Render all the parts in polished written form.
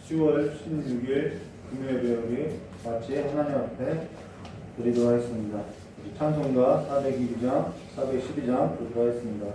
10월 16일 금요일 예배를 같이 하나님 앞에 드리도록 하겠습니다. 찬송가 412장, 412장 드리도록 하겠습니다.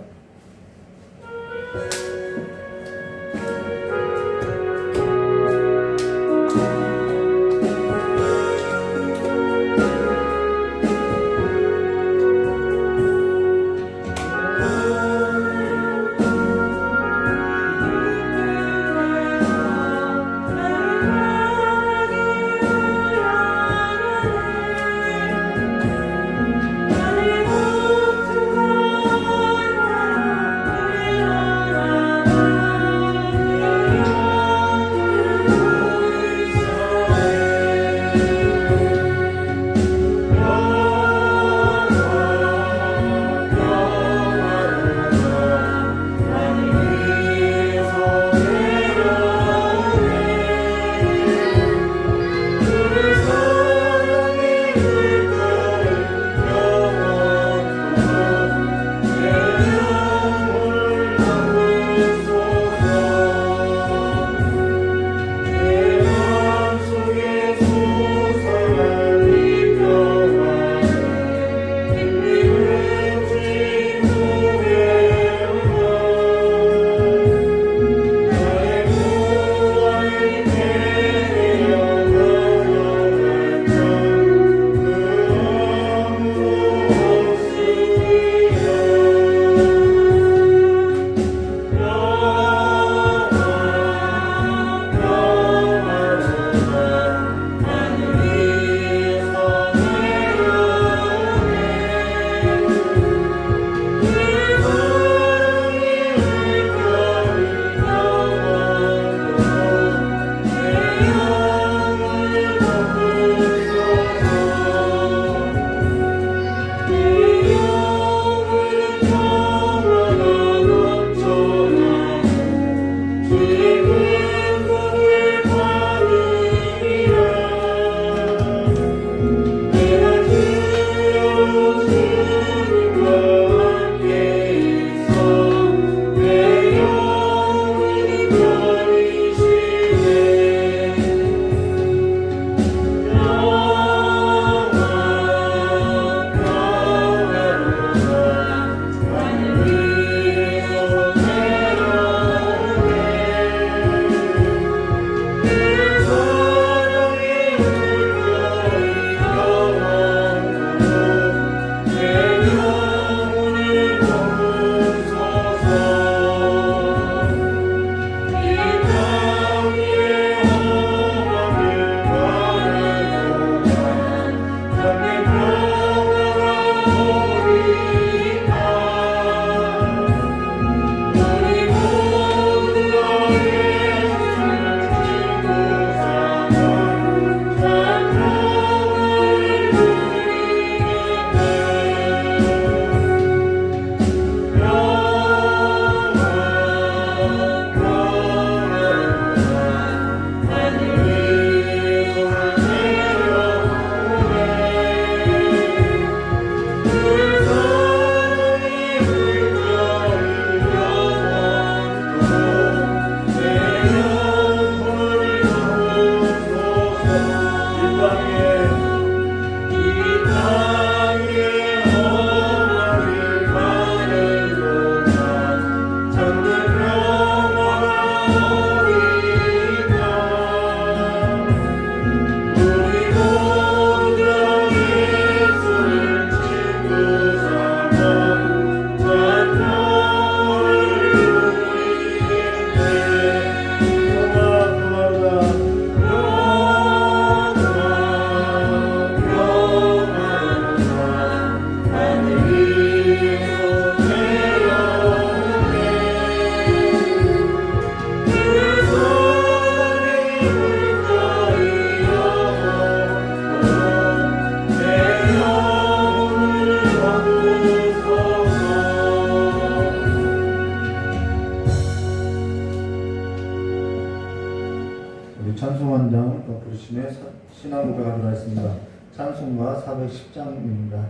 찬송원장 부르심의 신앙 고백하도록 하겠습니다. 찬송가 410장입니다.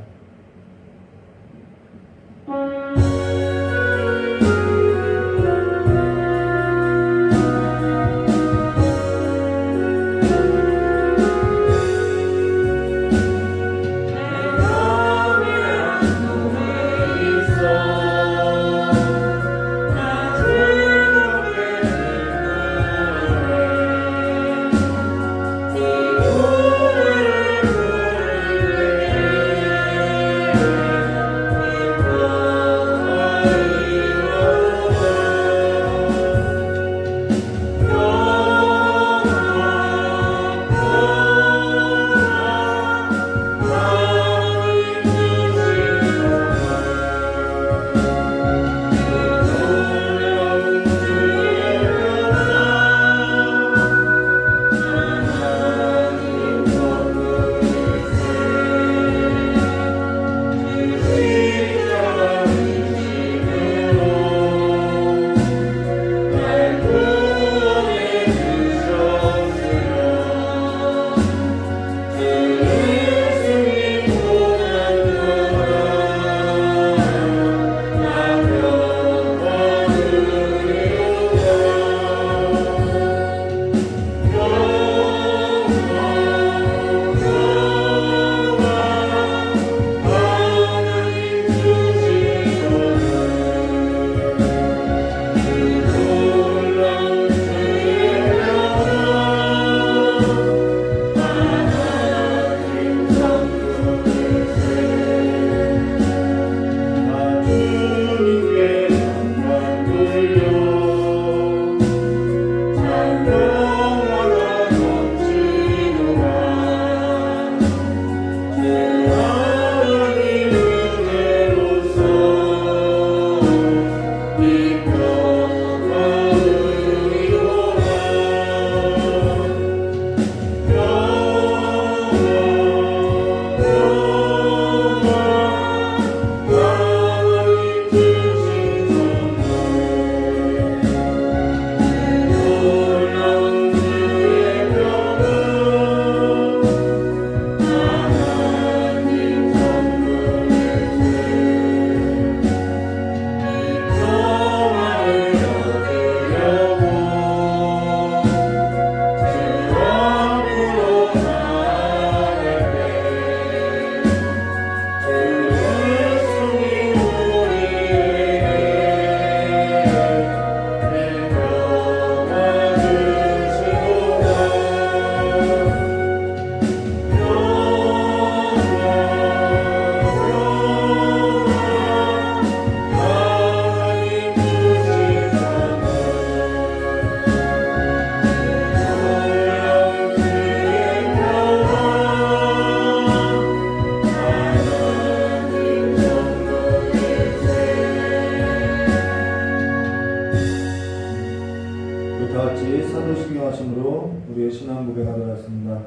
우리 다 같이 사도신경 하심으로 우리의 신앙 고백하도록 하겠습니다.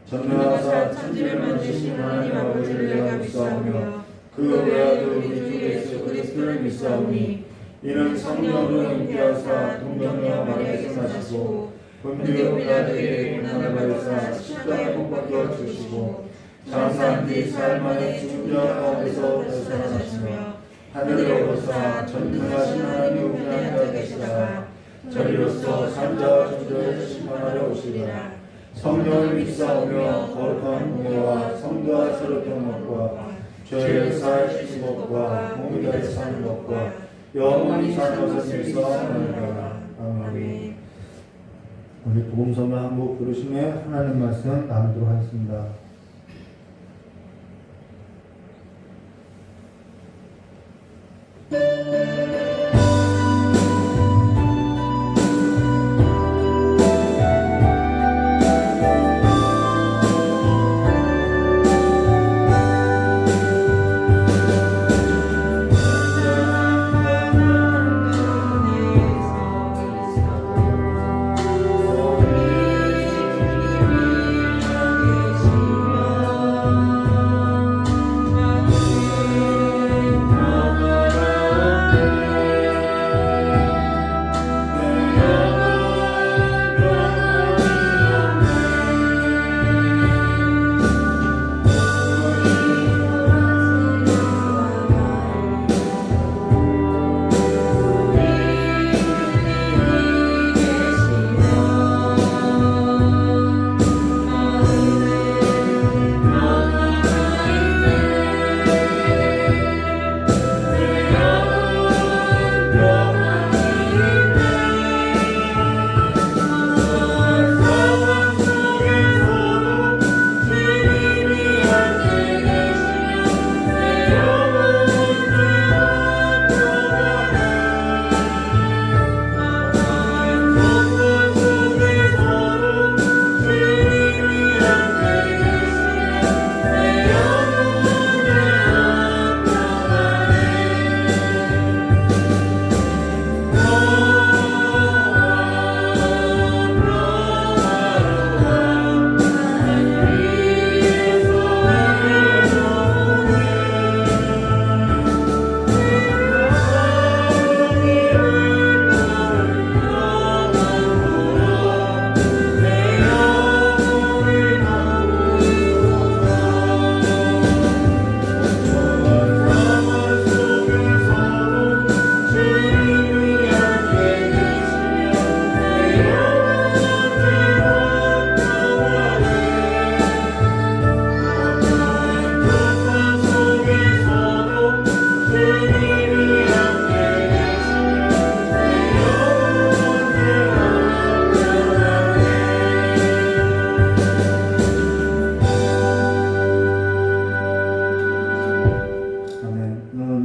전능하사 천지를 만드신 하나님 아버지를 내가 믿사오며 그 외아들 우리 주 예수 그리스도를 믿사오니 이는 성령으로 잉태하사 동정녀 마리아에게 나시고 본디오 빌라도에게 고난을 받으사 십자가에 못 박혀 죽으시고 장사한 뒤 사흘 만에 죽은 자 가운데서 다시 살아나시며 하늘로 오르사 전능하신 하나님 우편에 앉아 계시다가 저리로서 산자와 저주를 심판하러 오시리라. 성령을 믿사오며 거룩한 공예와 성도와 서로 병목과 죄를 사하시는 것과 몸이 다시 사는 것과 영원히 사는 것을 믿사옵나이다. 아멘. 우리 복음서만 한곡 부르시며 하나님 말씀 나누도록 하겠습니다.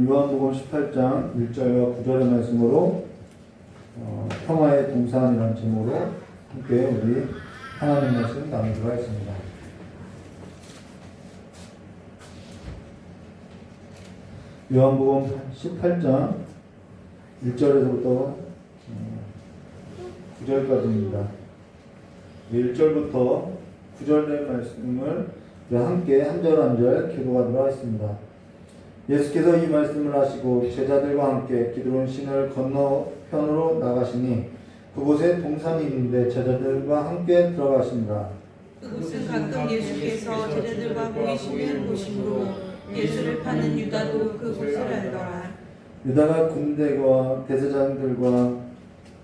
요한복음 18장 1절과 9절의 말씀으로 평화의 동산이라는 제목으로 함께 우리 하나님 말씀 나누도록 하겠습니다. 요한복음 18장 1절에서부터 9절까지입니다. 1절부터 9절의 말씀을 함께 한 절 한 절 기도하도록 하겠습니다. 예수께서 이 말씀을 하시고 제자들과 함께 기드론 신을 건너편으로 나가시니 그곳에 동산이 있는데 제자들과 함께 들어가십니다. 그곳은 가끔 예수께서 제자들과 모이시는 곳이므로 예수를 파는 유다도 그곳을 알더라. 유다가 군대와 대제사장들과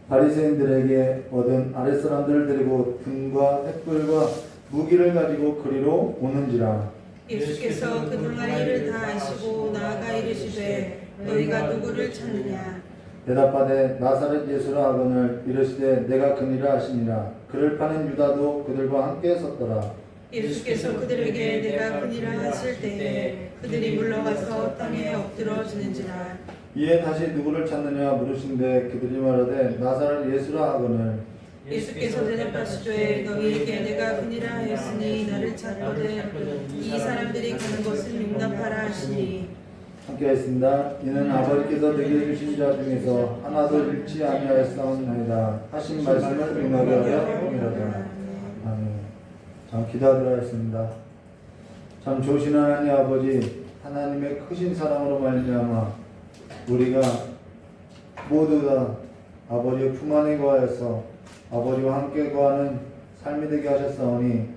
바리새인들에게 얻은 아랫사람들을 데리고 등과 횃불과 무기를 가지고 그리로 오는지라. 예수께서 그들 나이를 다 아시고 나아가 이르시되 너희가 누구를 찾느냐. 대답하되 나사렛 예수라 하거늘 이르시되 내가 그니라 하시니라. 그를 파는 유다도 그들과 함께 섰더라. 예수께서 그들에게 내가 그니라 하실 때에 그들이 물러가서 땅에 엎드러지는지라. 이에 다시 누구를 찾느냐 물으신데 그들이 말하되 나사렛 예수라 하거늘 예수께서 대답하시되 너희에게 내가 그니라 하였으니 나를 찾거든 이 사람들이 가는 것은 용납하라 하시니 함께 하겠습니다. 이는 아버지께서 내게 주신 자 중에서 하나도 잃지 아니하였사옵나이다 하신 말씀을 명하게 하려 함이로다. 아멘. 참 기도하도록 하겠습니다. 참 좋으신 하나님 아버지, 하나님의 크신 사랑으로 말미암아 우리가 모두 다 아버지의 품 안에 거하여서 아버지와 함께 거하는 삶이 되게 하셨사오니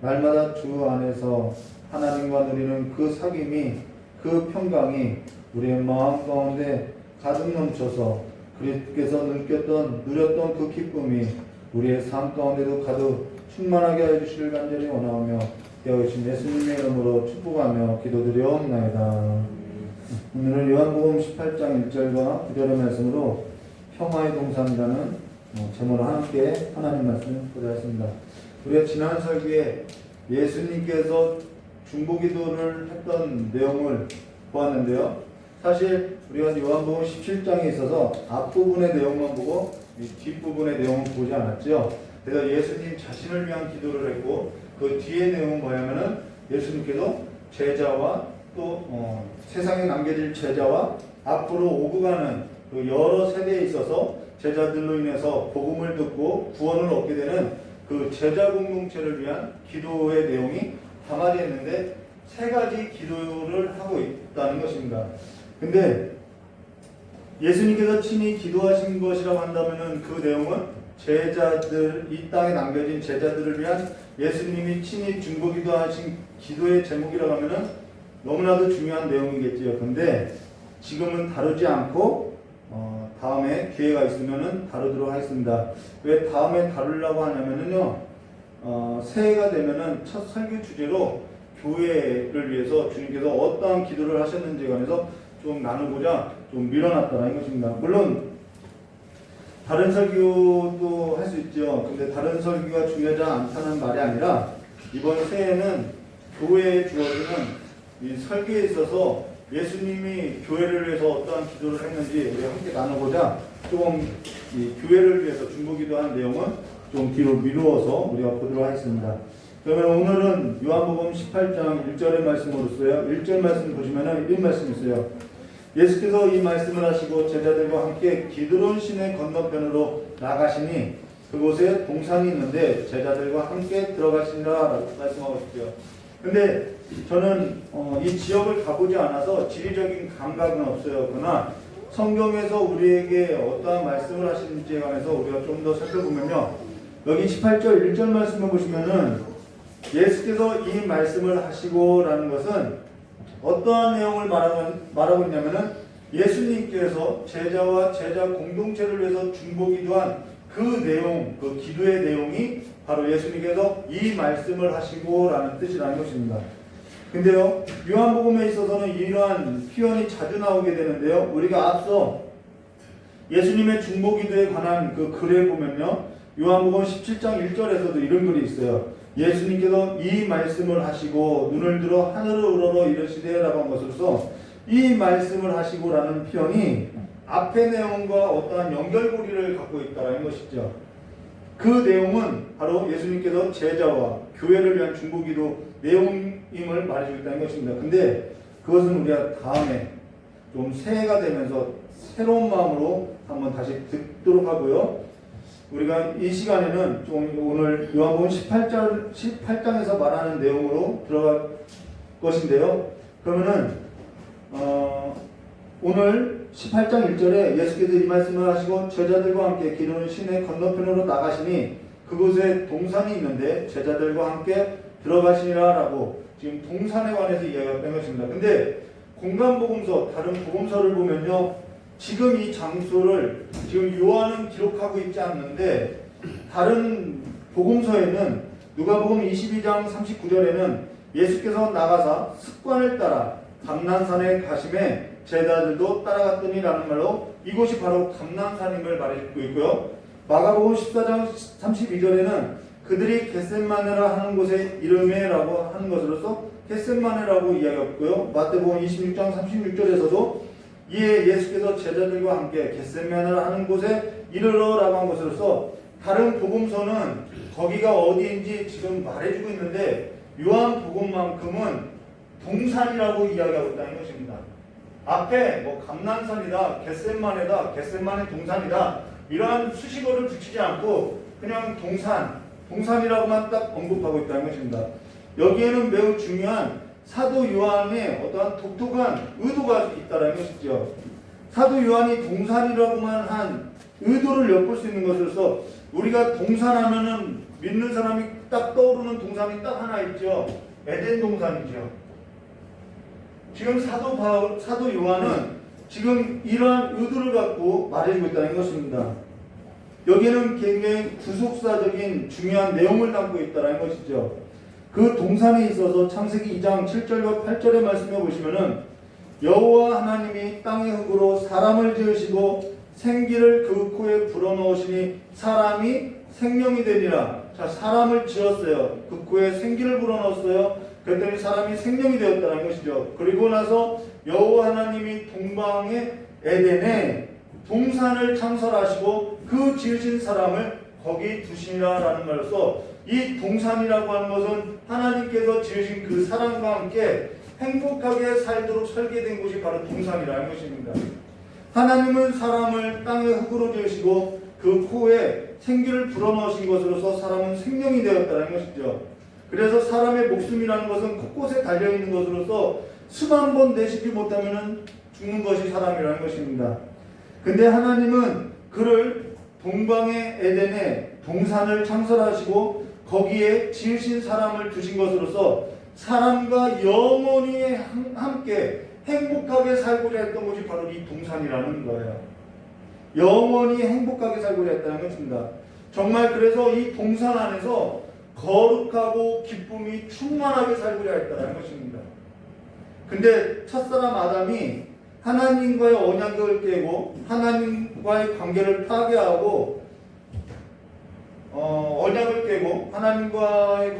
날마다 주 안에서 하나님과 누리는 그 사귐이, 그 평강이 우리의 마음 가운데 가득 넘쳐서 그리스도께서 누렸던 그 기쁨이 우리의 삶 가운데도 가득 충만하게 해주시길 간절히 원하오며 깨어주신 예수님의 이름으로 축복하며 기도드려옵나이다. 오늘은 요한복음 18장 1절과 9절의 말씀으로 평화의 동산이라는 제목으로 함께 하나님 말씀을 보도하였습니다. 우리가 지난 설교에 예수님께서 중보기도를 했던 내용을 보았는데요. 사실 우리가 요한복음 17장에 있어서 앞부분의 내용만 보고 뒷부분의 내용은 보지 않았죠. 그래서 예수님 자신을 위한 기도를 했고 그 뒤의 내용은 뭐냐면은 예수님께서 제자와 또 세상에 남겨질 제자와 앞으로 오고 가는 그 여러 세대에 있어서 제자들로 인해서 복음을 듣고 구원을 얻게 되는 그 제자 공동체를 위한 기도의 내용이 담아져 있는데 세 가지 기도를 하고 있다는 것입니다. 근데 예수님께서 친히 기도하신 것이라고 한다면은 그 내용은 제자들, 이 땅에 남겨진 제자들을 위한 예수님이 친히 중보기도하신 기도의 제목이라고 하면은 너무나도 중요한 내용이겠지요. 근데 지금은 다루지 않고 다음에 기회가 있으면은 다루도록 하겠습니다. 왜 다음에 다루려고 하냐면은요, 새해가 되면은 첫 설교 주제로 교회를 위해서 주님께서 어떠한 기도를 하셨는지에 관해서 좀 나누고자 좀 밀어놨다는 것입니다. 물론 다른 설교도 할 수 있죠. 근데 다른 설교가 중요하지 않다는 말이 아니라 이번 새해는 교회에 주어지는 이 설교에 있어서 예수님이 교회를 위해서 어떠한 기도를 했는지 우리가 함께 나누고자 조금 이 교회를 위해서 중보기도한 내용은 좀 뒤로 미루어서 우리가 보도록 하겠습니다. 그러면 오늘은 요한복음 18장 1절의 말씀으로써요. 1절 말씀 보시면은 이런 말씀이 있어요. 예수께서 이 말씀을 하시고 제자들과 함께 기드론 시내 건너편으로 나가시니 그곳에 동산이 있는데 제자들과 함께 들어가시니라 라고 말씀하고 있죠. 근데 저는 이 지역을 가보지 않아서 지리적인 감각은 없어요. 그러나 성경에서 우리에게 어떠한 말씀을 하시는지에 관해서 우리가 좀 더 살펴보면요. 여기 18절 1절 말씀을 보시면은 예수께서 이 말씀을 하시고 라는 것은 어떠한 내용을 말하고 있냐면은 예수님께서 제자와 제자 공동체를 위해서 중보기도한 그 내용, 그 기도의 내용이 바로 예수님께서 이 말씀을 하시고 라는 뜻이라는 것입니다. 근데요, 요한복음에 있어서는 이러한 표현이 자주 나오게 되는데요. 우리가 앞서 예수님의 중보기도에 관한 그 글에 보면요. 요한복음 17장 1절에서도 이런 글이 있어요. 예수님께서 이 말씀을 하시고 눈을 들어 하늘을 우러러 이르시되 라고 한 것으로서 이 말씀을 하시고 라는 표현이 앞의 내용과 어떠한 연결고리를 갖고 있다는 것이죠. 그 내용은 바로 예수님께서 제자와 교회를 위한 중보기도 내용임을 말해주고 있다는 것입니다. 근데 그것은 우리가 다음에 좀 새해가 되면서 새로운 마음으로 한번 다시 듣도록 하고요. 우리가 이 시간에는 좀 오늘 요한복음 18장에서 말하는 내용으로 들어갈 것인데요. 그러면은 오늘 18장 1절에 예수께서 이 말씀을 하시고 제자들과 함께 기드론 시내 건너편으로 나가시니 그곳에 동산이 있는데 제자들과 함께 들어가시니라 라고 지금 동산에 관해서 이야기했던 것입니다. 근데 공간복음서, 다른 복음서를 보면요. 지금 이 장소를 지금 요한은 기록하고 있지 않는데 다른 복음서에는 누가복음 22장 39절에는 예수께서 나가사 습관을 따라 감난산에 가심에 제자들도 따라갔더니 라는 말로 이곳이 바로 감난산임을 말해주고 있고요. 마가복음 14장 32절에는 그들이 겟셋마네라 하는 곳에 이름에 라고 하는 것으로서 겟셋마네라고 이야기했고요. 마태복음 26장 36절에서도 이에 예수께서 제자들과 함께 겟셋마네라 하는 곳에 이르러라고 한 것으로서 다른 복음서는 거기가 어디인지 지금 말해주고 있는데 요한복음만큼은 동산이라고 이야기하고 있다는 것입니다. 앞에 뭐 감난산이다, 겟셋만에다, 겟셋만의 동산이다 이러한 수식어를 붙이지 않고 그냥 동산이라고만 딱 언급하고 있다는 것입니다. 여기에는 매우 중요한 사도 요한의 어떠한 독특한 의도가 있다는 것이죠. 사도 요한이 동산이라고만 한 의도를 엿볼 수 있는 것으로서 우리가 동산하면은 믿는 사람이 딱 떠오르는 동산이 딱 하나 있죠. 에덴 동산이죠. 지금 사도 요한은 지금 이러한 의도를 갖고 말해주고 있다는 것입니다. 여기에는 굉장히 구속사적인 중요한 내용을 담고 있다는 것이죠. 그 동산에 있어서 창세기 2장 7절과 8절의 말씀에 보시면은 여호와 하나님이 땅의 흙으로 사람을 지으시고 생기를 그 코에 불어넣으시니 사람이 생명이 되니라. 자, 사람을 지었어요. 그 코에 생기를 불어넣었어요. 그랬더니 사람이 생명이 되었다는 것이죠. 그리고 나서 여호와 하나님이 동방의 에덴에 동산을 창설하시고 그 지으신 사람을 거기 두시니라라는 말로써 이 동산이라고 하는 것은 하나님께서 지으신 그 사람과 함께 행복하게 살도록 설계된 곳이 바로 동산이라는 것입니다. 하나님은 사람을 땅의 흙으로 지으시고 그 코에 생기를 불어넣으신 것으로서 사람은 생명이 되었다는 것이죠. 그래서 사람의 목숨이라는 것은 곳곳에 달려있는 것으로서 수만 번 내쉬지 못하면 죽는 것이 사람이라는 것입니다. 근데 하나님은 그를 동방의 에덴에 동산을 창설하시고 거기에 지으신 사람을 두신 것으로서 사람과 영원히 함께 행복하게 살고자 했던 것이 바로 이 동산이라는 거예요. 영원히 행복하게 살고자 했다는 것입니다. 정말 그래서 이 동산 안에서 거룩하고 기쁨이 충만하게 살고자 했다는 것입니다. 근데 첫사람 아담이 하나님과의 언약을 깨고 하나님과의 관계를 파괴하고 언약을 깨고 하나님과의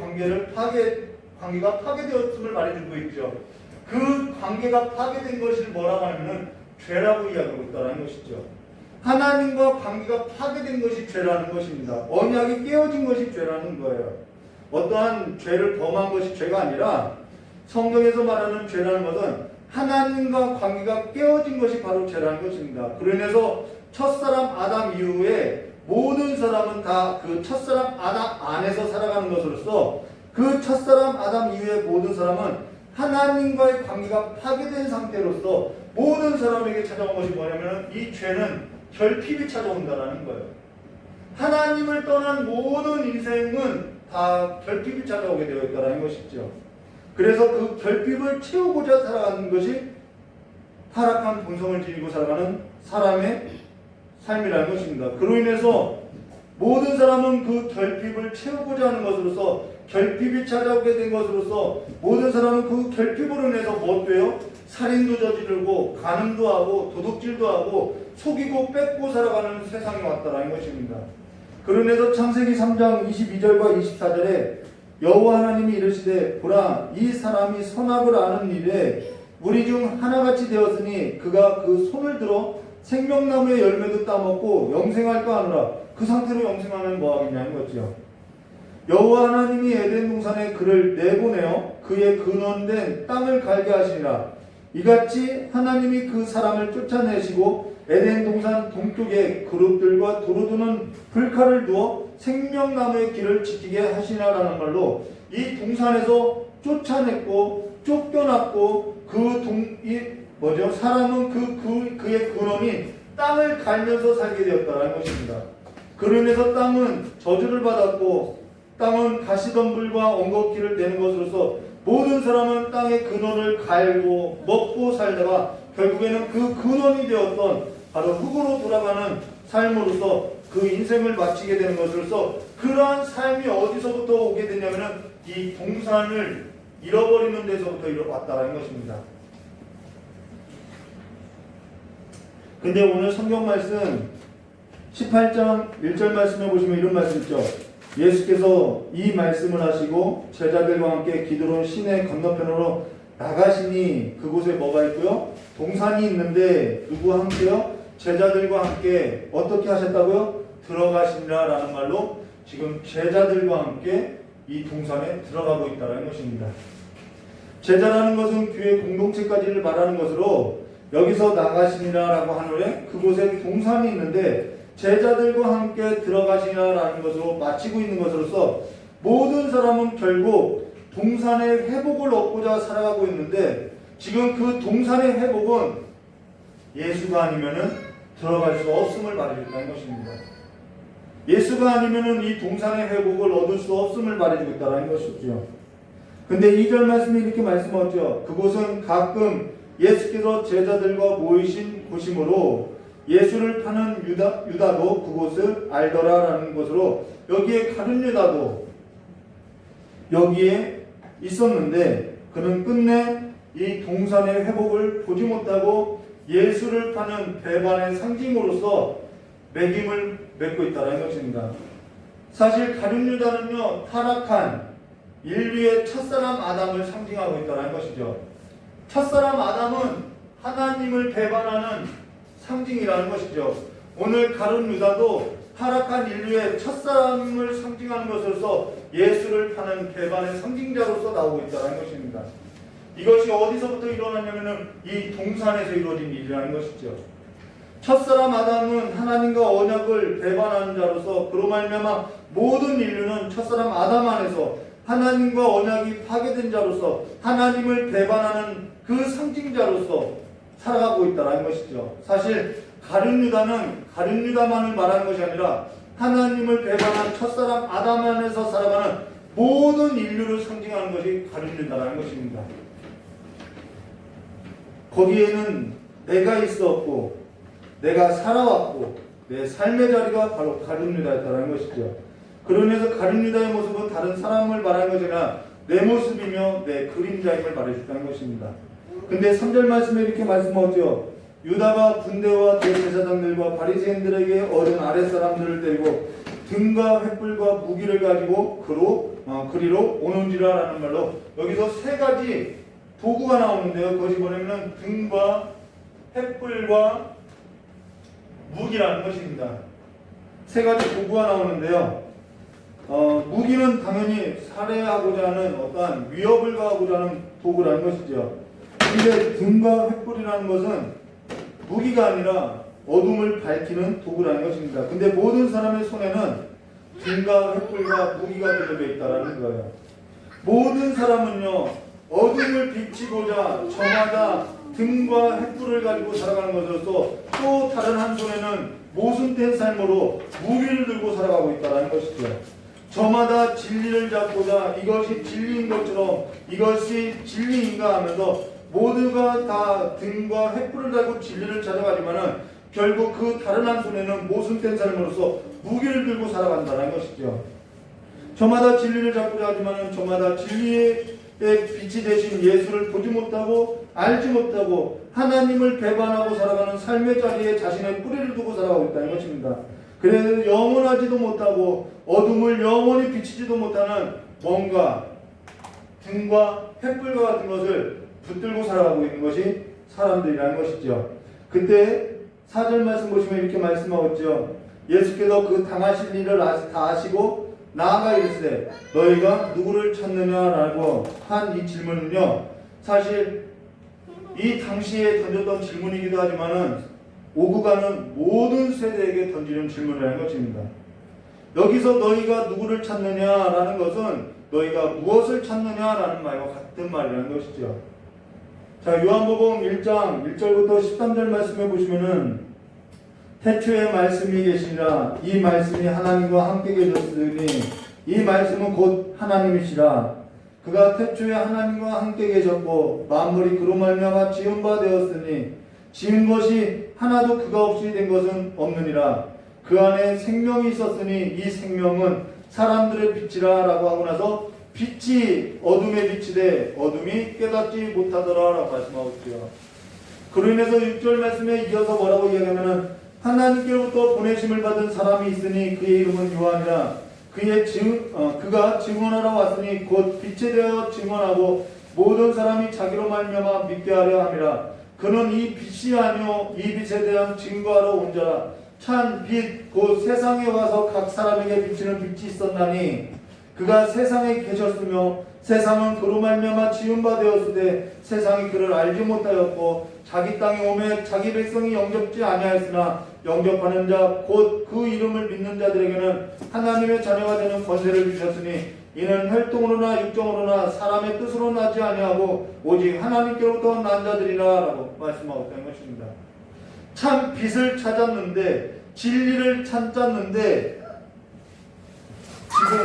관계가 파괴되었음을 말해주고 있죠. 그 관계가 파괴된 것을 뭐라고 하냐면 죄라고 이야기하고 있다는 것이죠. 하나님과 관계가 파괴된 것이 죄라는 것입니다. 언약이 깨어진 것이 죄라는 거예요. 어떠한 죄를 범한 것이 죄가 아니라 성경에서 말하는 죄라는 것은 하나님과 관계가 깨어진 것이 바로 죄라는 것입니다. 그로 인해서 첫사람 아담 이후에 모든 사람은 다 그 첫사람 아담 안에서 살아가는 것으로서 그 첫사람 아담 이후에 모든 사람은 하나님과의 관계가 파괴된 상태로서 모든 사람에게 찾아온 것이 뭐냐면 이 죄는 결핍이 찾아온다는 거예요. 하나님을 떠난 모든 인생은 다 결핍이 찾아오게 되어 있다는 것이죠. 그래서 그 결핍을 채우고자 살아가는 것이 타락한 본성을 지니고 살아가는 사람의 삶이라는 것입니다. 그로 인해서 모든 사람은 그 결핍을 채우고자 하는 것으로서 결핍이 찾아오게 된 것으로서 모든 사람은 그 결핍으로 인해서 무엇 돼요? 살인도 저지르고 간음도 하고 도둑질도 하고 속이고 뺏고 살아가는 세상이 왔다는 것입니다. 그로 인해서 창세기 3장 22절과 24절에 여호와 하나님이 이르시되 보라 이 사람이 선악을 아는 일에 우리 중 하나같이 되었으니 그가 그 손을 들어 생명나무의 열매도 따먹고 영생할까 하노라. 그 상태로 영생하면 뭐하겠냐는 거죠. 여호와 하나님이 에덴 동산에 그를 내보내어 그의 근원된 땅을 갈게 하시니라. 이같이 하나님이 그 사람을 쫓아내시고 에덴 동산 동쪽에 그룹들과 두루두는 불칼을 두어 생명나무의 길을 지키게 하시나라는 말로 이 동산에서 쫓아냈고 쫓겨났고 사람은 그의 근원이 땅을 갈면서 살게 되었다는 것입니다. 그로 인해서 땅은 저주를 받았고 땅은 가시덤불과 엉겅퀴를 내는 것으로서 모든 사람은 땅의 근원을 갈고 먹고 살다가 결국에는 그 근원이 되었던 바로 흙으로 돌아가는 삶으로서 그 인생을 마치게 되는 것으로서 그러한 삶이 어디서부터 오게 되냐면 이 동산을 잃어버리는 데서부터 왔다라는 것입니다. 근데 오늘 성경 말씀 18장 1절 말씀에 보시면 이런 말씀 있죠. 예수께서 이 말씀을 하시고 제자들과 함께 기드론 시내 건너편으로 나가시니 그곳에 뭐가 있고요? 동산이 있는데 누구와 함께요? 제자들과 함께 어떻게 하셨다고요? 들어가시니라 라는 말로 지금 제자들과 함께 이 동산에 들어가고 있다는 것입니다. 제자라는 것은 교회 공동체까지를 말하는 것으로 여기서 나가시니라 라고 하노래 그곳에 동산이 있는데 제자들과 함께 들어가시니라 라는 것으로 마치고 있는 것으로서 모든 사람은 결국 동산의 회복을 얻고자 살아가고 있는데 지금 그 동산의 회복은 예수가 아니면은 들어갈 수 없음을 말해준다는 것입니다. 예수가 아니면은 이 동산의 회복을 얻을 수 없음을 말해주고 있다는 것이죠. 근데 2절 말씀에 이렇게 말씀하죠. 그곳은 가끔 예수께서 제자들과 모이신 곳이므로 예수를 파는 유다도 그곳을 알더라라는 것으로 여기에 가룟 유다도 여기에 있었는데 그는 끝내 이 동산의 회복을 보지 못하고 예수를 파는 배반의 상징으로서 매김을 맺고 있다는 것입니다. 사실 가룟 유다는요 타락한 인류의 첫사람 아담을 상징하고 있다는 것이죠. 첫사람 아담은 하나님을 배반하는 상징이라는 것이죠. 오늘 가룟 유다도 타락한 인류의 첫사람을 상징하는 것으로서 예수를 파는 배반의 상징자로서 나오고 있다는 것입니다. 이것이 어디서부터 일어났냐면 이 동산에서 이루어진 일이라는 것이죠. 첫사람 아담은 하나님과 언약을 배반하는 자로서 그로 말미암아 모든 인류는 첫사람 아담 안에서 하나님과 언약이 파괴된 자로서 하나님을 배반하는 그 상징자로서 살아가고 있다는 것이죠. 사실 가룟 유다는 가룟 유다만을 말하는 것이 아니라 하나님을 배반한 첫사람 아담 안에서 살아가는 모든 인류를 상징하는 것이 가룟 유다라는 것입니다. 거기에는 내가 있었고 내가 살아왔고 내 삶의 자리가 바로 가룟 유다였다는 것이죠. 그러면서 가룟 유다의 모습은 다른 사람을 말하는 것이 아니라 내 모습이며 내 그림자임을 말해줬다는 것입니다. 근데 3절 말씀에 이렇게 말씀하죠. 유다가 군대와 대제사장들과 바리새인들에게 어른 아랫사람들을 데리고 등과 횃불과 무기를 가지고 그리로 오는지라 라는 말로 여기서 세 가지 도구가 나오는데요. 그것이 뭐냐면 등과 횃불과 무기라는 것입니다. 세 가지 도구가 나오는데요. 무기는 당연히 살해하고자 하는 어떠한 위협을 가하고자 하는 도구라는 것이죠. 근데 등과 횃불이라는 것은 무기가 아니라 어둠을 밝히는 도구라는 것입니다. 근데 모든 사람의 손에는 등과 횃불과 무기가 들어져 있다는 거예요. 모든 사람은요 어둠을 비치고자 저마다 등과 횃불을 가지고 살아가는 것으로서 또 다른 한 손에는 모순된 삶으로 무기를 들고 살아가고 있다는 것이죠. 저마다 진리를 잡고자 이것이 진리인 것처럼 이것이 진리인가 하면서 모두가 다 등과 횃불을 달고 진리를 찾아가지만은 결국 그 다른 한 손에는 모순된 삶으로서 무기를 들고 살아간다는 것이죠. 저마다 진리를 잡고자 하지만은 저마다 진리의 빛이 되신 예수를 보지 못하고 알지 못하고 하나님을 배반하고 살아가는 삶의 자리에 자신의 뿌리를 두고 살아가고 있다는 것입니다. 그래서 영원하지도 못하고 어둠을 영원히 비치지도 못하는 뭔가 등과 횃불과 같은 것을 붙들고 살아가고 있는 것이 사람들이라는 것이죠. 그때 4절 말씀 보시면 이렇게 말씀하고 있죠. 예수께서 그 당하실 일을 다 아시고 나아가 이르시되 너희가 누구를 찾느냐라고 한 이 질문은요. 사실 이 당시에 던졌던 질문이기도 하지만은 오고 가는 모든 세대에게 던지는 질문이라는 것입니다. 여기서 너희가 누구를 찾느냐라는 것은 너희가 무엇을 찾느냐라는 말과 같은 말이라는 것이죠. 자, 요한복음 1장 1절부터 13절 말씀에 보시면은 태초에 말씀이 계시니라 이 말씀이 하나님과 함께 계셨으니 이 말씀은 곧 하나님이시라 그가 태초에 하나님과 함께 계셨고 만물이 그로 말미암아 지은 바 되었으니 지은 것이 하나도 그가 없이 된 것은 없느니라 그 안에 생명이 있었으니 이 생명은 사람들의 빛이라 라고 하고 나서 빛이 어둠에 비치되 어둠이 깨닫지 못하더라 라고 말씀하고 있죠. 그로 인해서 6절 말씀에 이어서 뭐라고 이야기하면은 하나님께로부터 보내심을 받은 사람이 있으니 그의 이름은 요한이라 그가 증언하러 왔으니 곧 빛에 대하여 증언하고 모든 사람이 자기로 말미암아 믿게 하려 함이라 그는 이 빛이 아니요 이 빛에 대한 증거하러 온 자라 찬 빛 곧 세상에 와서 각 사람에게 비치는 빛이 있었나니 그가 세상에 계셨으며 세상은 그로 말미암아 지은 바 되었으되 세상이 그를 알지 못하였고 자기 땅에 오매 자기 백성이 영접지 아니하였으나 영접하는 자 곧 그 이름을 믿는 자들에게는 하나님의 자녀가 되는 권세를 주셨으니 이는 혈통으로나 육정으로나 사람의 뜻으로 나지 아니하고 오직 하나님께로부터 난 자들이라 라고 말씀하고 있다는 것입니다. 참 빛을 찾았는데 진리를 찾았는데 지금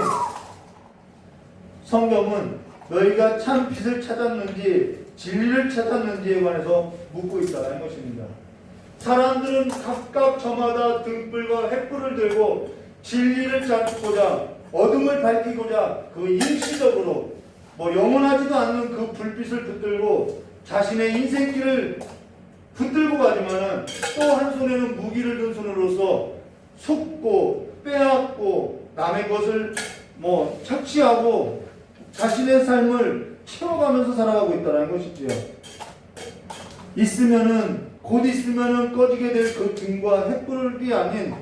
성경은 너희가 참 빛을 찾았는지 진리를 찾았는지에 관해서 묻고 있다는 것입니다. 사람들은 각각 저마다 등불과 횃불을 들고 진리를 찾고자 어둠을 밝히고자 그 일시적으로 영원하지도 않는 그 불빛을 붙들고 자신의 인생길을 붙들고 가지만은 또 한 손에는 무기를 든 손으로서 속고 빼앗고 남의 것을 착취하고 자신의 삶을 채워가면서 살아가고 있다는 것이지요. 곧 있으면은 꺼지게 될 그 등과 횃불이 아닌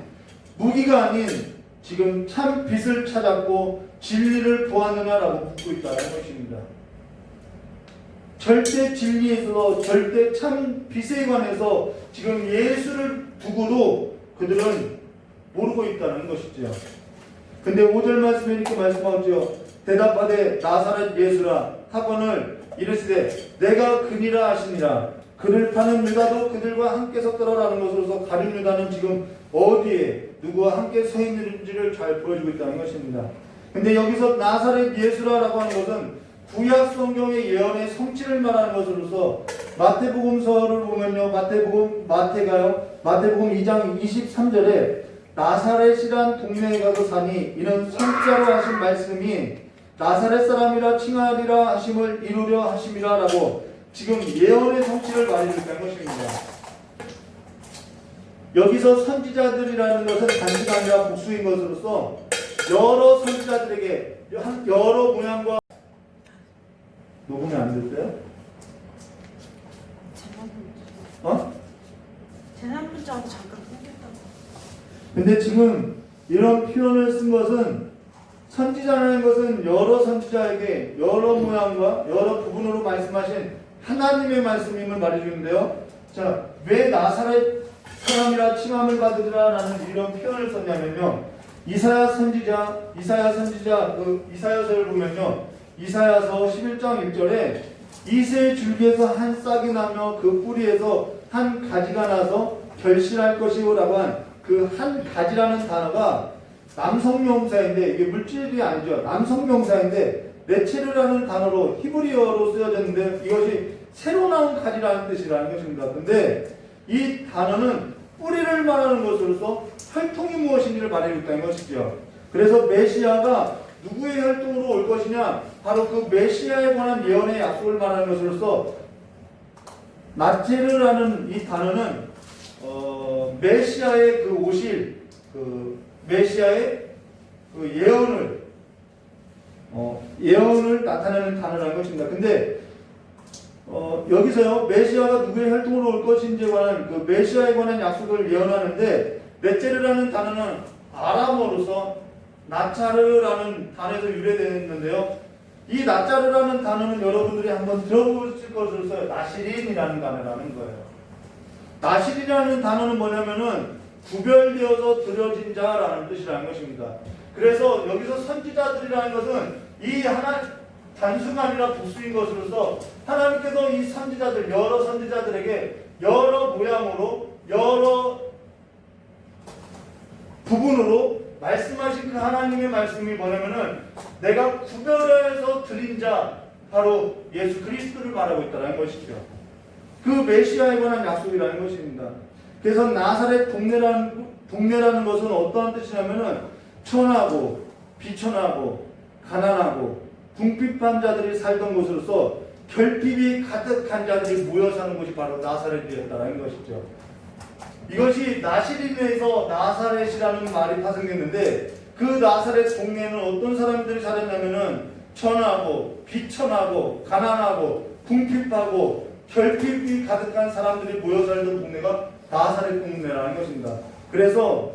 무기가 아닌 지금 참 빛을 찾았고 진리를 보았느냐라고 묻고 있다는 것입니다. 절대 진리에서 절대 참 빛에 관해서 지금 예수를 두고도 그들은 모르고 있다는 것이죠. 근데 5절 말씀에 이렇게 말씀하죠. 대답하되 나사렛 예수라 하거늘 이르시되 내가 그니라 하시니라. 그를 파는 유다도 그들과 함께 섰더라라는 것으로서 가룟 유다는 지금 어디에 누구와 함께 서 있는지를 잘 보여주고 있다는 것입니다. 근데 여기서 나사렛 예수라라고 하는 것은 구약 성경의 예언의 성취를 말하는 것으로서 마태복음서를 보면요. 마태복음 2장 23절에 나사렛이란 동네에 가서 사니 이는 선지자로 하신 말씀이 나사렛 사람이라 칭하리라 하심을 이루려 하심이라 라고 지금 예언의 성취를 말해주고 있다는 것입니다. 여기서 선지자들이라는 것은 단수가 아니라 복수인 것으로서 여러 선지자들에게 여러 모양과 녹음이 안 됐어요? 재난 문자하고 잠깐 끊겼다고. 근데 지금 이런 표현을 쓴 것은 선지자라는 것은 여러 선지자에게 여러 모양과 여러 부분으로 말씀하신 하나님의 말씀임을 말해주는데요. 자, 왜 나사렛 사람이라 칭함을 받으리라라는 이런 표현을 썼냐면요. 이사야서를 보면요. 이사야서 11장 1절에 이새의 줄기에서 한 싹이 나며 그 뿌리에서 한 가지가 나서 결실할 것이오라고 한 그 한 가지라는 단어가 남성명사인데 이게 물질이 아니죠. 남성명사인데 네체르라는 단어로 히브리어로 쓰여졌는데 이것이 새로 나온 가지라는 뜻이라는 것입니다. 근데 이 단어는 뿌리를 말하는 것으로서 혈통이 무엇인지를 말해주고 있다는 것이죠. 그래서 메시아가 누구의 혈통으로 올 것이냐, 바로 그 메시아에 관한 예언의 약속을 말하는 것으로서 나체르라는 이 단어는 메시아의 그 오실 메시아의 그 예언을 나타내는 단어라는 것입니다. 근데 여기서요 메시아가 누구의 혈통으로 올 것인지에 관한 그 메시아에 관한 약속을 예언하는데 네체르라는 단어는 아람어로서 나차르라는 단어에서 유래되었는데요. 이 나차르라는 단어는 여러분들이 한번 들어보실 것으로서 나시린이라는 단어라는 거예요. 나시린이라는 단어는 뭐냐면은 구별되어서 드려진 자라는 뜻이라는 것입니다. 그래서 여기서 선지자들이라는 것은 이 하나 단수가 아니라 복수인 것으로서 하나님께서 이 선지자들 여러 선지자들에게 여러 모양으로 여러 부분으로 말씀하신 그 하나님의 말씀이 뭐냐면은 내가 구별해서 드린 자 바로 예수 그리스도를 말하고 있다는 것이죠. 그 메시아에 관한 약속이라는 것입니다. 그래서 나사렛 동네라는 것은 어떠한 뜻이냐면은 천하고 비천하고 가난하고 궁핍한 자들이 살던 곳으로서 결핍이 가득한 자들이 모여 사는 곳이 바로 나사렛이었다는 것이죠. 이것이 나시린에서 나사렛이라는 말이 파생됐는데 그 나사렛 동네에는 어떤 사람들이 살았냐면은 천하고 비천하고 가난하고 궁핍하고 결핍이 가득한 사람들이 모여 살던 동네가 나사렛 동네라는 것입니다. 그래서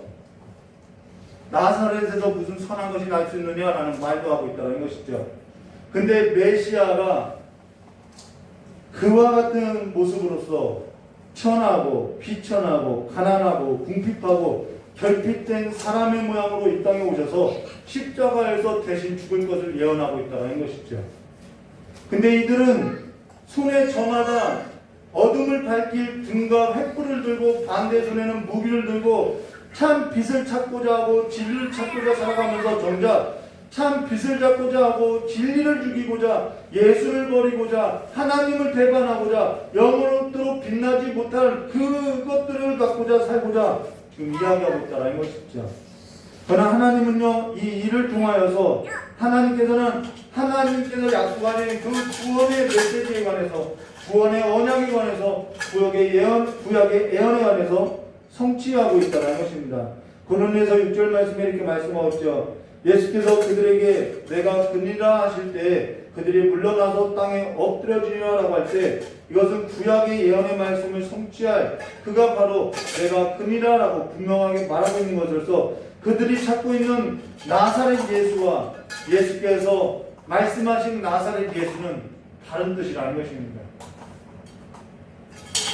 나사렛에서 무슨 선한 것이 날 수 있느냐라는 말도 하고 있다는 것이죠. 근데 메시아가 그와 같은 모습으로서 천하고 비천하고 가난하고 궁핍하고 결핍된 사람의 모양으로 이 땅에 오셔서 십자가에서 대신 죽을 것을 예언하고 있다는 것이죠. 근데 이들은 손에 저마다 어둠을 밝힐 등과 횃불을 들고 반대 손에는 무기를 들고 참 빛을 찾고자 하고 진리를 찾고자 살아가면서 정작 참 빛을 찾고자 하고 진리를 죽이고자 예수를 버리고자 하나님을 배반하고자 영원토록 빛나지 못할 그것들을 갖고자 살고자 지금 이야기하고 있다는 것이죠. 그러나 하나님은요, 이 일을 통하여서 하나님께서 약속하신 그 구원의 메시지에 관해서, 구원의 언약에 관해서, 구약의 예언에 관해서 성취하고 있다는 것입니다. 고린도서 6절 말씀에 이렇게 말씀하셨죠. 예수께서 그들에게 내가 그니라 하실 때 그들이 물러나서 땅에 엎드려지리라고 할 때 이것은 구약의 예언의 말씀을 성취할 그가 바로 내가 그니라라고 분명하게 말하고 있는 것으로서 그들이 찾고 있는 나사렛 예수와 예수께서 말씀하신 나사렛 예수는 다른 뜻이라는 것입니다.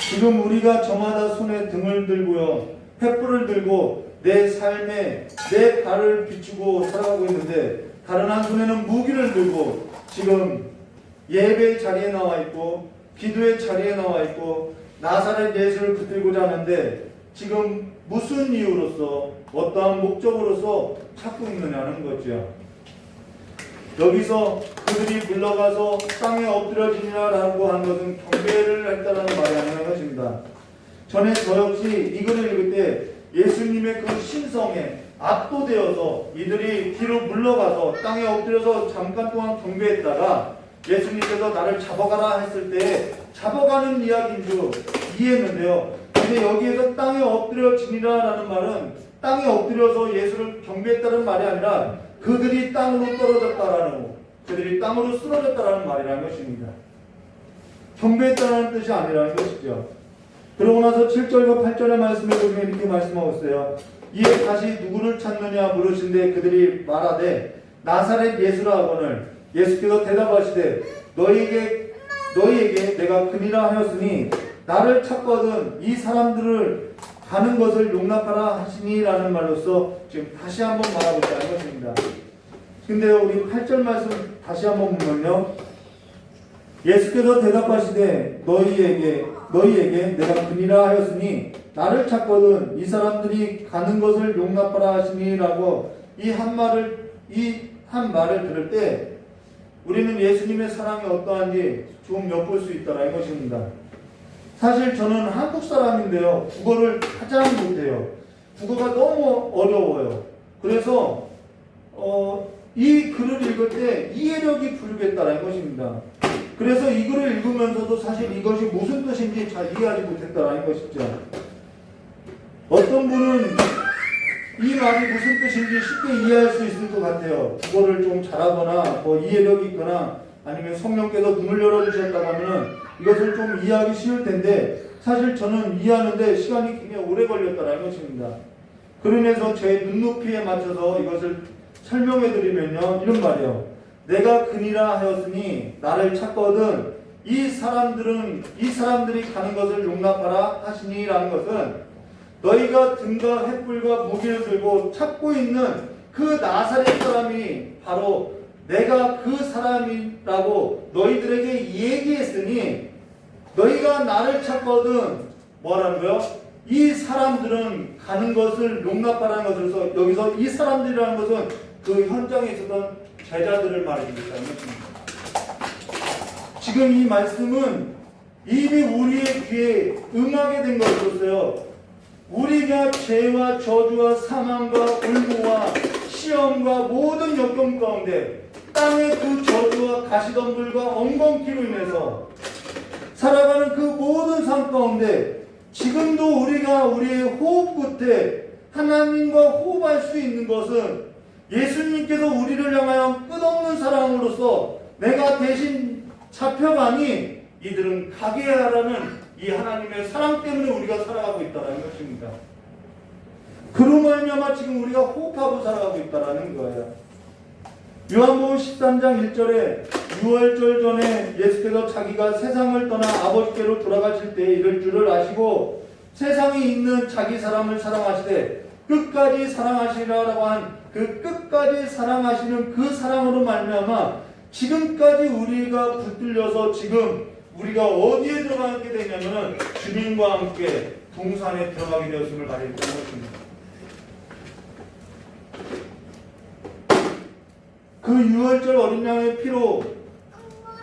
지금 우리가 저마다 손에 등을 들고요, 횃불을 들고 내 삶에 내 발을 비추고 살아가고 있는데 다른 한 손에는 무기를 들고 지금 예배 자리에 나와 있고 기도의 자리에 나와 있고 나사렛 예수를 붙들고자 하는데 지금 무슨 이유로서 어떠한 목적으로서 찾고 있느냐는 거죠. 여기서 그들이 물러가서 땅에 엎드려지냐라고 한 것은 경배를 했다는 말이 아니라는 것입니다. 전에 저 역시 이 글을 읽을 때 예수님의 그 신성에 압도되어서 이들이 뒤로 물러가서 땅에 엎드려서 잠깐 동안 경배했다가 예수님께서 나를 잡아가라 했을 때 잡아가는 이야기인 줄 이해했는데요. 근데 여기에서 땅에 엎드려지니라라는 말은 땅에 엎드려서 예수를 경배했다는 말이 아니라 그들이 땅으로 떨어졌다라는 거, 그들이 땅으로 쓰러졌다라는 말이라는 것입니다. 경배했다는 뜻이 아니라는 것이죠. 그러고 나서 7절과 8절의 말씀을 보면 이렇게 말씀하고 있어요. 이에 다시 누구를 찾느냐 물으신데 그들이 말하되 나사렛 예수라 하거늘 예수께서 대답하시되 너희에게 내가 그니라 하였으니 나를 찾거든 이 사람들을 가는 것을 용납하라 하시니라는 말로서 지금 다시 한번 말하고 있다는 것입니다. 근데 우리 8절 말씀 다시 한번 보면요, 예수께서 대답하시되 너희에게 내가 그니라 하였으니 나를 찾거든 이 사람들이 가는 것을 용납하라 하시니라고 이 한 말을 들을 때 우리는 예수님의 사랑이 어떠한지 좀 엿볼 수 있다는 것입니다. 사실 저는 한국 사람인데요, 국어를 가장 못해요. 국어가 너무 어려워요. 그래서 이 글을 읽을 때 이해력이 부족했다는 것입니다. 그래서 이 글을 읽으면서도 사실 이것이 무슨 뜻인지 잘 이해하지 못했다는 것이죠. 어떤 분은 이 말이 무슨 뜻인지 쉽게 이해할 수 있을 것 같아요. 국어를 좀 잘하거나 이해력이 있거나 아니면 성령께서 눈을 열어주셨다고 하면 이것을 좀 이해하기 쉬울 텐데 사실 저는 이해하는데 시간이 굉장히 오래 걸렸다는 것입니다. 그러면서 제 눈높이에 맞춰서 이것을 설명해 드리면요, 이런 말이에요. 내가 그니라 하였으니 나를 찾거든 이 사람들이 가는 것을 용납하라 하시니라는 것은 너희가 등과 횃불과 무기를 들고 찾고 있는 그 나사렛 사람이 바로 내가 그 사람이라고 너희들에게 얘기했으니 너희가 나를 찾거든 뭐라는 거요? 이 사람들은 가는 것을 용납하라는 것으로서 여기서 이 사람들이라는 것은 그 현장에 있었던 제자들을 말해주고 있다는 것입니다. 지금 이 말씀은 이미 우리의 귀에 응하게 된 것으로서요, 우리가 죄와 저주와 사망과 울고와 시험과 모든 역경 가운데 땅의 그 저주와 가시덤불과 엉겅퀴로 인해서 살아가는 그 모든 삶 가운데 지금도 우리가 우리의 호흡 끝에 하나님과 호흡할 수 있는 것은 예수님께서 우리를 향하여 끝없는 사랑으로서 내가 대신 잡혀가니 이들은 가게 하라는 이 하나님의 사랑 때문에 우리가 살아가고 있다는 것입니다. 그로 말미암아 지금 우리가 호흡하고 살아가고 있다라는 거예요. 요한복음 13장 1절에 6월절 전에 예수께서 자기가 세상을 떠나 아버지께로 돌아가실 때 이럴 줄을 아시고 세상에 있는 자기 사람을 사랑하시되 끝까지 사랑하시라라고 한 그 끝까지 사랑하시는 그 사랑으로 말미암아 지금까지 우리가 붙들려서 지금 우리가 어디에 들어가게 되냐면은 주님과 함께 동산에 들어가게 되었음을 말해주는 것입니다. 그 6월절 어린 양의 피로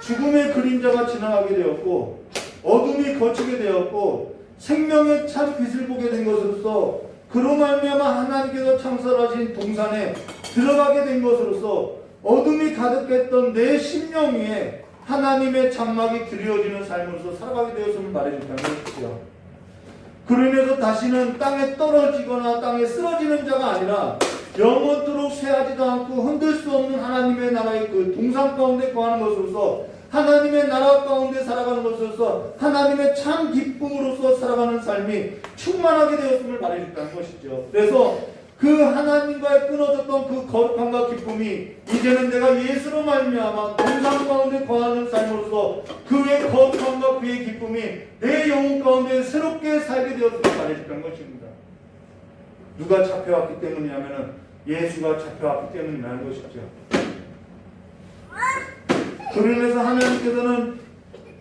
죽음의 그림자가 지나가게 되었고 어둠이 거치게 되었고 생명의 참 빛을 보게 된 것으로서 그로 말미암아 하나님께서 창설하신 동산에 들어가게 된 것으로서 어둠이 가득했던 내 심령 위에 하나님의 장막이 드리워지는 삶으로서 살아가게 되었음을 말해준다는 것이죠. 그로 인해서 다시는 땅에 떨어지거나 땅에 쓰러지는 자가 아니라 영원토록 쇠하지도 않고 흔들 수 없는 하나님의 나라의 그 동산 가운데 거하는 것으로서 하나님의 나라 가운데 살아가는 것으로서 하나님의 참 기쁨으로서 살아가는 삶이 충만하게 되었음을 말해줬다는 것이죠. 그래서 그 하나님과의 끊어졌던 그 거룩함과 기쁨이 이제는 내가 예수로 말미암아 동산 가운데 거하는 삶으로서 그의 거룩함과 그의 기쁨이 내 영혼 가운데 새롭게 살게 되었음을 말해줬다는 것입니다. 누가 잡혀왔기 때문이냐면은 예수가 잡혀왔기 때문이라는 것이죠. 그로 인해서 하나님께서는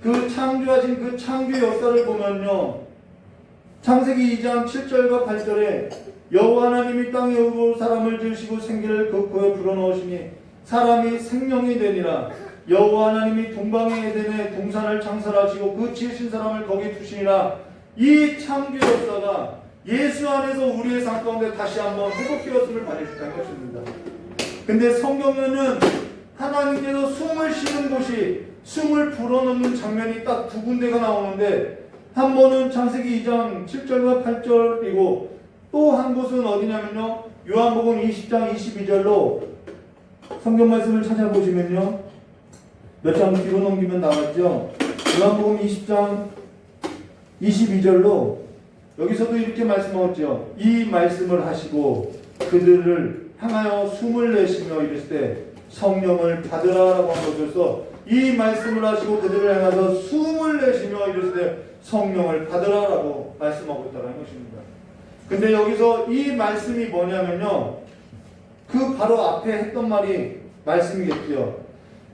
그 창조하신 그 창조 역사를 보면요, 창세기 2장 7절과 8절에 여호와 하나님이 땅에 오고 사람을 지으시고 생기를 그 코에 불어넣으시니 사람이 생명이 되니라. 여호와 하나님이 동방의 에덴에 동산을 창설하시고 그 지으신 사람을 거기 두시니라. 이 창조 역사가 예수 안에서 우리의 삶 가운데 다시 한번 회복되었음을 말해주는 것입니다. 근데 성경에는 하나님께서 숨을 쉬는 곳이 숨을 불어넣는 장면이 딱 두 군데가 나오는데 한 번은 창세기 2장 7절과 8절이고 또 한 곳은 어디냐면요, 요한복음 20장 22절로 성경 말씀을 찾아보시면요, 몇 장 뒤로 넘기면 나왔죠. 요한복음 20장 22절로 여기서도 이렇게 말씀하셨죠. 이 말씀을 하시고 그들을 향하여 숨을 내쉬며 이랬을 때 성령을 받으라라고 한 것에서 이 말씀을 하시고 그들을 향하여 숨을 내쉬며 이랬을 때 성령을 받으라라고 말씀하고 있다는 것입니다. 근데 여기서 이 말씀이 뭐냐면요, 그 바로 앞에 했던 말이 말씀이겠죠.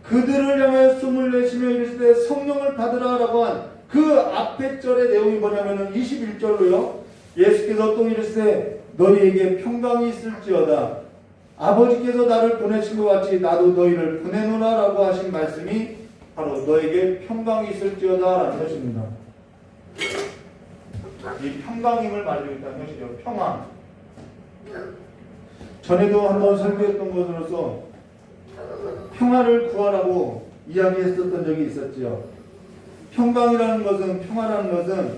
그들을 향하여 숨을 내쉬며 이랬을 때 성령을 받으라라고 한 그 앞에 절의 내용이 뭐냐면은 21절로요. 예수께서 또 이랬을 때 너희에게 평강이 있을지어다. 아버지께서 나를 보내신 것 같이 나도 너희를 보내노라라고 하신 말씀이 바로 너에게 평강이 있을지어다라는 것입니다. 이 평강임을 말하고 있다는 것이죠. 평강. 전에도 한번 설교했던 것으로서 평화를 구하라고 이야기했었던 적이 있었지요. 평강이라는 것은, 평화라는 것은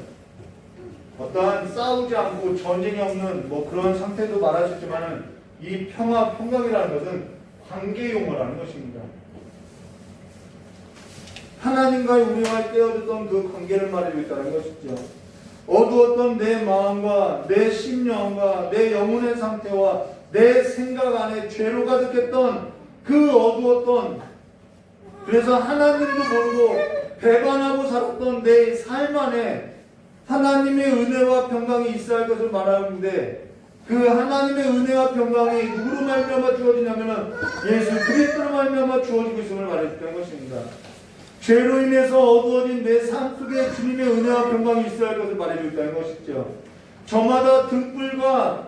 어떠한 싸우지 않고 전쟁이 없는 뭐 그런 상태도 말할 수 있지만은 이 평화, 평강이라는 것은 관계 용어라는 것입니다. 하나님과의 우리와의 깨어졌던 그 관계를 말하고 있다는 것이죠. 어두웠던 내 마음과 내 심령과 내 영혼의 상태와 내 생각 안에 죄로 가득했던 그 어두웠던, 그래서 하나님도 모르고 배반하고 살았던 내 삶 안에 하나님의 은혜와 평강이 있어야 할 것을 말하는데 그 하나님의 은혜와 평강이 누구로 말미암아 주어지냐면은 예수 그리스도로 말미암아 주어지고 있음을 말해줬다는 것입니다. 죄로 인해서 어두워진 내 삶 속에 주님의 은혜와 평강이 있어야 할 것을 말해주고 있다는 것이죠. 저마다 등불과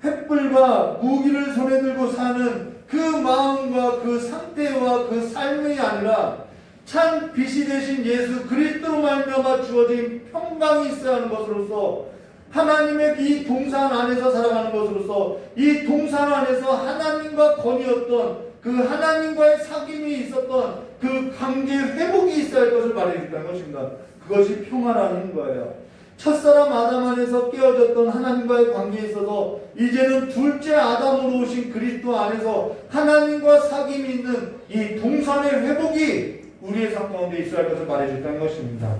횃불과 무기를 손에 들고 사는 그 마음과 그 상태와 그 삶이 아니라 참 빛이 되신 예수 그리스도로 말미암아 주어진 평강이 있어야 하는 것으로서 하나님의 이 동산 안에서 살아가는 것으로서 이 동산 안에서 하나님과 건이었던 그 하나님과의 사귐이 있었던 그 관계 회복이 있어야 할 것을 말해주는 것입니다. 그것이 평화라는 거예요. 첫사람 아담 안에서 깨어졌던 하나님과의 관계에 있어서 이제는 둘째 아담으로 오신 그리스도 안에서 하나님과 사귐이 있는 이 동산의 회복이 우리의 삶 가운데 있어야 할 것을 말해줬다는 것입니다.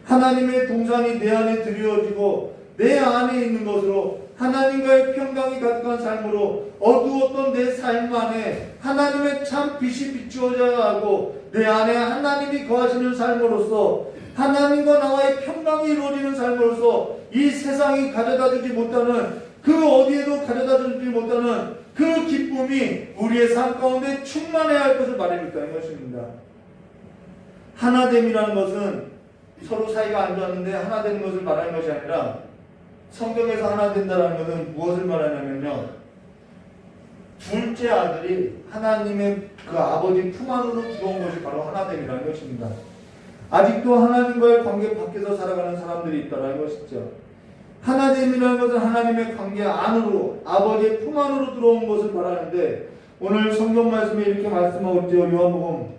하나님의 동산이 내 안에 드리워지고 내 안에 있는 것으로 하나님과의 평강이 가득한 삶으로 어두웠던 내 삶 안에 하나님의 참 빛이 비추어져야 하고 내 안에 하나님이 거하시는 삶으로서 하나님과 나와의 평강이 이루어지는 삶으로서 이 세상이 가져다주지 못하는 그 어디에도 가져다주지 못하는 그 기쁨이 우리의 삶 가운데 충만해야 할 것을 말해줬다는 것입니다. 하나됨이라는 것은 서로 사이가 안 좋았는데 하나 되는 것을 말하는 것이 아니라 성경에서 하나 된다는 것은 무엇을 말하냐면요, 둘째 아들이 하나님의 그 아버지 품 안으로 들어온 것이 바로 하나됨이라는 것입니다. 아직도 하나님과의 관계 밖에서 살아가는 사람들이 있다는 것이죠. 하나됨이라는 것은 하나님의 관계 안으로 아버지의 품 안으로 들어온 것을 말하는데 오늘 성경 말씀에 이렇게 말씀하고 있죠. 요한복음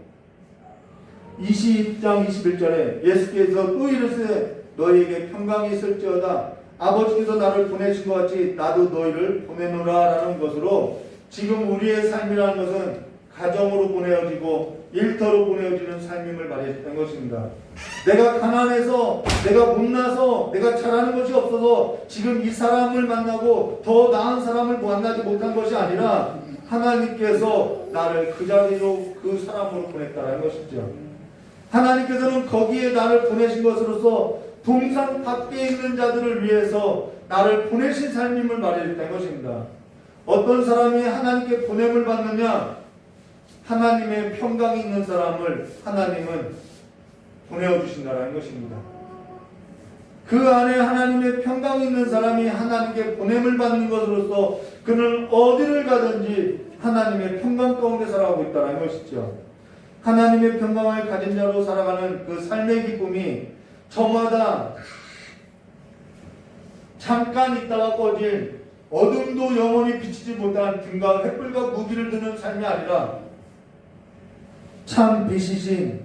20장 21절에 예수께서 또 이르시되 너희에게 평강이 있을지어다 아버지께서 나를 보내신 것 같이 나도 너희를 보내노라 라는 것으로 지금 우리의 삶이라는 것은 가정으로 보내어지고 일터로 보내어지는 삶임을 말해줬던 것입니다. 내가 가난해서 내가 못나서 내가 잘하는 것이 없어서 지금 이 사람을 만나고 더 나은 사람을 만나지 못한 것이 아니라 하나님께서 나를 그 자리로 그 사람으로 보냈다는 것이죠. 하나님께서는 거기에 나를 보내신 것으로서 동상 밖에 있는 자들을 위해서 나를 보내신 삶임을 말해줬다는 것입니다. 어떤 사람이 하나님께 보냄을 받느냐? 하나님의 평강이 있는 사람을 하나님은 보내어 주신다는 것입니다. 그 안에 하나님의 평강이 있는 사람이 하나님께 보냄을 받는 것으로서 그는 어디를 가든지 하나님의 평강 가운데 살아가고 있다는 것이죠. 하나님의 평강을 가진 자로 살아가는 그 삶의 기쁨이 저마다 잠깐 있다가 꺼질 어둠도 영원히 비치지 못한 등과 횃불과 무기를 드는 삶이 아니라 참 빛이신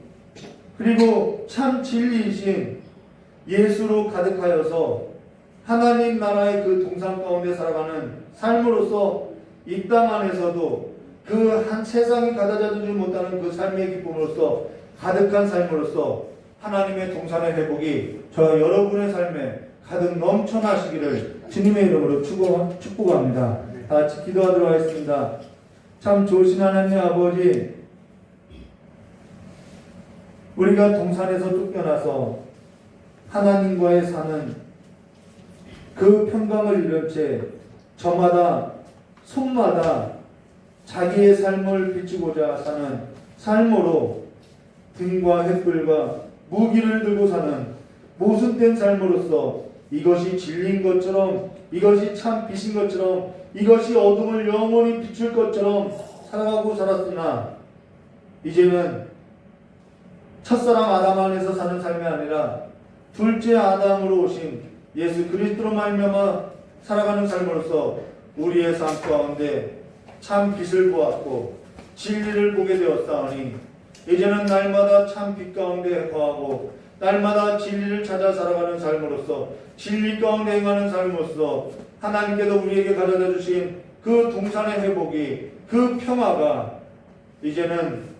그리고 참 진리이신 예수로 가득하여서 하나님 나라의 그 동상 가운데 살아가는 삶으로서 이 땅 안에서도 그 한 세상이 가져다주지 못하는 그 삶의 기쁨으로서 가득한 삶으로서 하나님의 동산의 회복이 저와 여러분의 삶에 가득 넘쳐나시기를 주님의 이름으로 축복합니다. 다 같이 기도하도록 하겠습니다. 참 좋으신 하나님 아버지, 우리가 동산에서 쫓겨나서 하나님과의 사는 그 평강을 잃은 채 저마다 손마다 자기의 삶을 비추고자 사는 삶으로 등과 횃불과 무기를 들고 사는 모순된 삶으로서 이것이 진리인 것처럼 이것이 참 빛인 것처럼 이것이 어둠을 영원히 비출 것처럼 살아가고 살았으나 이제는 첫사람 아담 안에서 사는 삶이 아니라 둘째 아담으로 오신 예수 그리스도로 말미암아 살아가는 삶으로서 우리의 삶 가운데 참 빛을 보았고 진리를 보게 되었사오니 이제는 날마다 참 빛 가운데 거하고 날마다 진리를 찾아 살아가는 삶으로서 진리 가운데 행하는 삶으로서 하나님께서 우리에게 가져다 주신 그 동산의 회복이 그 평화가 이제는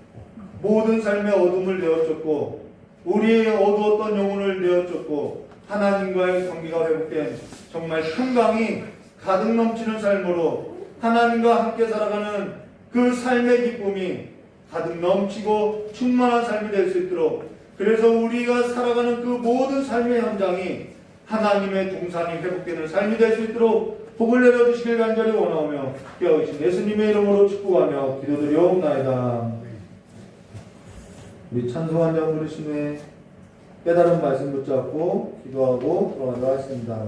모든 삶의 어둠을 내어쫓고 우리의 어두웠던 영혼을 내어쫓고 하나님과의 관계가 회복된 정말 평강이 가득 넘치는 삶으로 하나님과 함께 살아가는 그 삶의 기쁨이 가득 넘치고 충만한 삶이 될 수 있도록 그래서 우리가 살아가는 그 모든 삶의 현장이 하나님의 동산이 회복되는 삶이 될 수 있도록 복을 내려주시길 간절히 원하오며 깨어계신 예수님의 이름으로 축복하며 기도드리옵나이다. 우리 찬송 한 장 부르신 후에 깨달은 말씀 붙잡고 기도하고 들어가도록 하겠습니다.